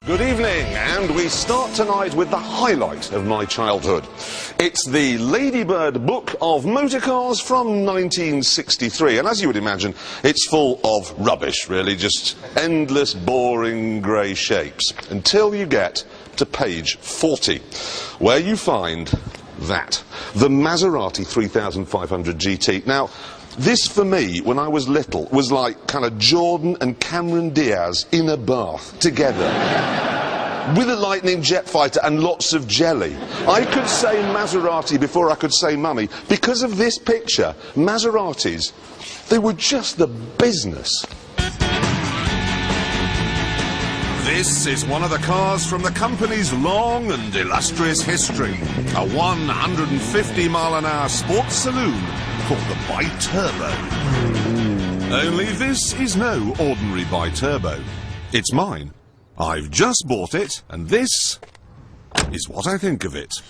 Good evening, and we start tonight with the highlight of my childhood. It's the Ladybird Book of Motorcars from 1963, and as you would imagine, it's full of rubbish, really, just endless, boring grey shapes, until you get to page 40, where you find that, the Maserati 3500 GT. Now, this, for me, when I was little, was like kind of Jordan and Cameron Diaz in a bath together. With a lightning jet fighter and lots of jelly. I could say Maserati before I could say mummy. Because of this picture, Maseratis, they were just the business. This is one of the cars from the company's long and illustrious history. A 150-mile-an-hour sports saloon called the Bi-Turbo. Only this is no ordinary Bi-Turbo. It's mine. I've just bought it, and this is what I think of it.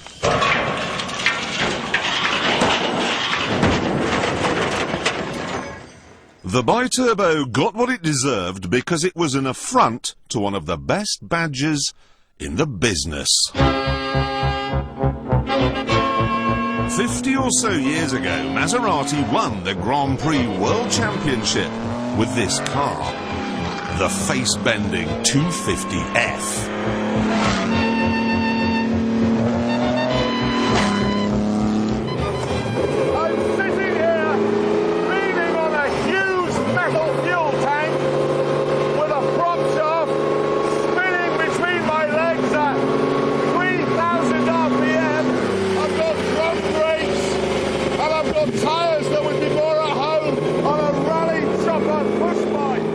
The Bi-Turbo got what it deserved because it was an affront to one of the best badges in the business. 50 or so years ago, Maserati won the Grand Prix World Championship with this car, the face-bending 250F.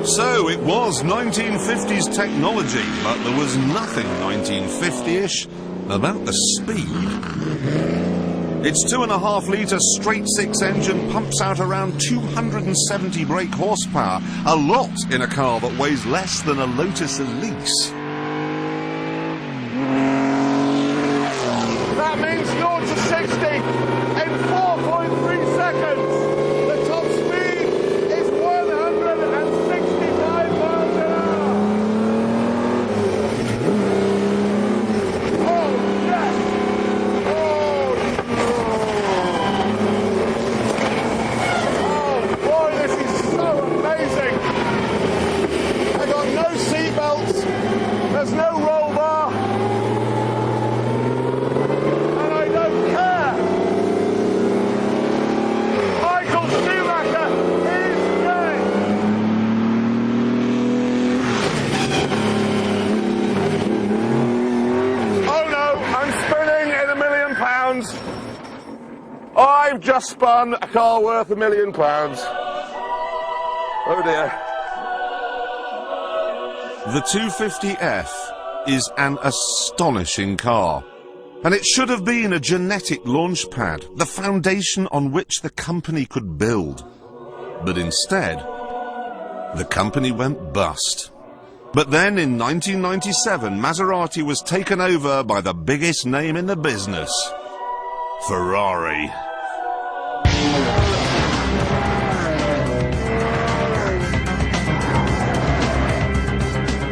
So it was 1950s technology, but there was nothing 1950-ish about the speed. Its 2.5-litre straight-six engine pumps out around 270 brake horsepower, a lot in a car that weighs less than a Lotus Elise. That means 0 to 60 in 4.3 seconds. The top speed is 165 miles an hour. Oh, yes! Oh, boy, this is so amazing. I got no seat belts. There's no roll bar. I've just spun a car worth £1 million. Oh dear. The 250F is an astonishing car. And it should have been a genetic launch pad, the foundation on which the company could build. But instead, the company went bust. But then in 1997, Maserati was taken over by the biggest name in the business, Ferrari.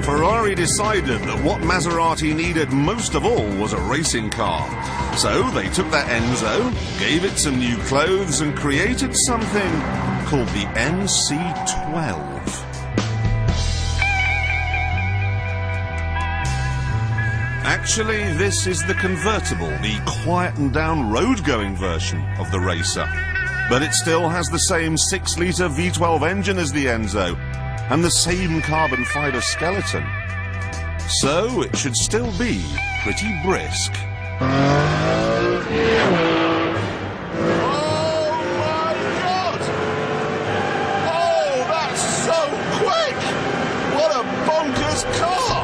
Ferrari decided that what Maserati needed most of all was a racing car. So they took their Enzo, gave it some new clothes and created something called the MC12. Actually, this is the convertible, the quietened down road-going version of the racer. But it still has the same 6-litre V12 engine as the Enzo, and the same carbon fibre skeleton. So it should still be pretty brisk. Oh my God! Oh, that's so quick! What a bonkers car!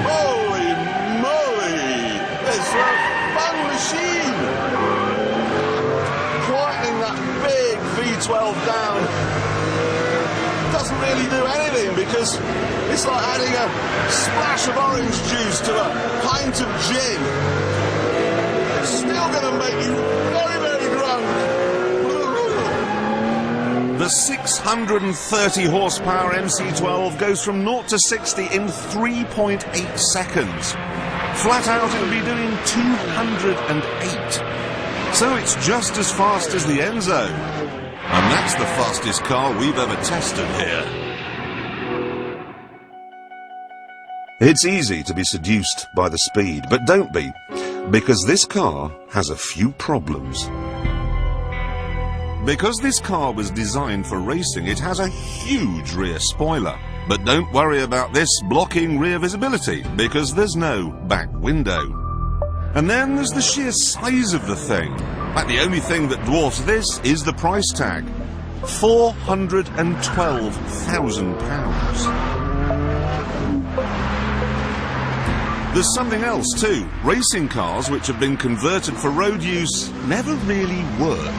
Holy moly! It's a fun machine! Quietening that big V12 down doesn't really do anything because it's like adding a splash of orange juice to a pint of gin. It's still going to make you very, very drunk. The The 630 horsepower MC12 goes from 0 to 60 in 3.8 seconds. Flat out it'll be doing 208. So it's just as fast as the Enzo. And that's the fastest car we've ever tested here. It's easy to be seduced by the speed, but don't be, because this car has a few problems. Because this car was designed for racing, it has a huge rear spoiler. But don't worry about this blocking rear visibility, because there's no back window. And then there's the sheer size of the thing. Like the only thing that dwarfs this is the price tag. £412,000. There's something else too. Racing cars which have been converted for road use never really work.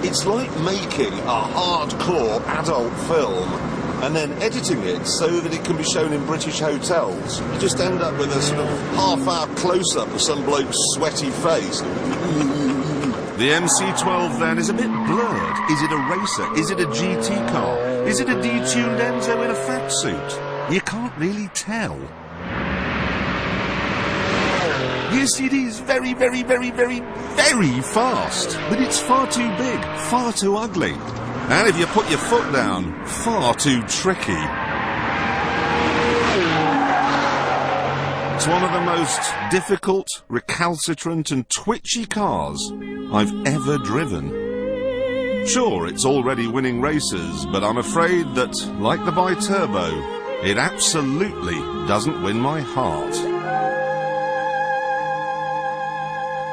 It's like making a hardcore adult film and then editing it so that it can be shown in British hotels. You just end up with a sort of half-hour close-up of some bloke's sweaty face. The MC12 then is a bit blurred. Is it a racer? Is it a GT car? Is it a detuned Enzo in a fat suit? You can't really tell. Yes, it is very, very, very, very, very fast. But it's far too big, far too ugly. And if you put your foot down, far too tricky. It's one of the most difficult, recalcitrant and twitchy cars I've ever driven. Sure, it's already winning races, but I'm afraid that, like the Bi-Turbo, it absolutely doesn't win my heart.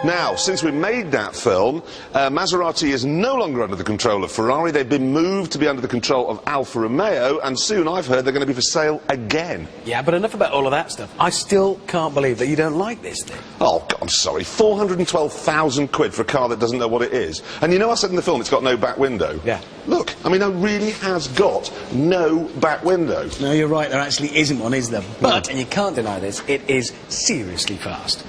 Now, since we made that film, Maserati is no longer under the control of Ferrari. They've been moved to be under the control of Alfa Romeo, and soon I've heard they're going to be for sale again. Yeah, but enough about all of that stuff. I still can't believe that you don't like this thing. Oh, God, I'm sorry. 412,000 quid for a car that doesn't know what it is. And you know I said in the film it's got no back window? Yeah. Look, I mean, it really has got no back window. No, you're right, there actually isn't one, is there? But, and you can't deny this, it is seriously fast.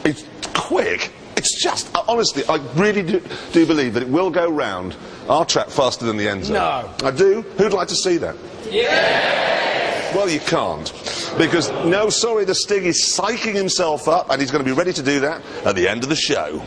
It's quick. It's just, honestly, I really do believe that it will go round our track faster than the Enzo. No. I do. Who'd like to see that? Yeah! Well, you can't. Because, no, sorry, the Stig is psyching himself up, and he's going to be ready to do that at the end of the show.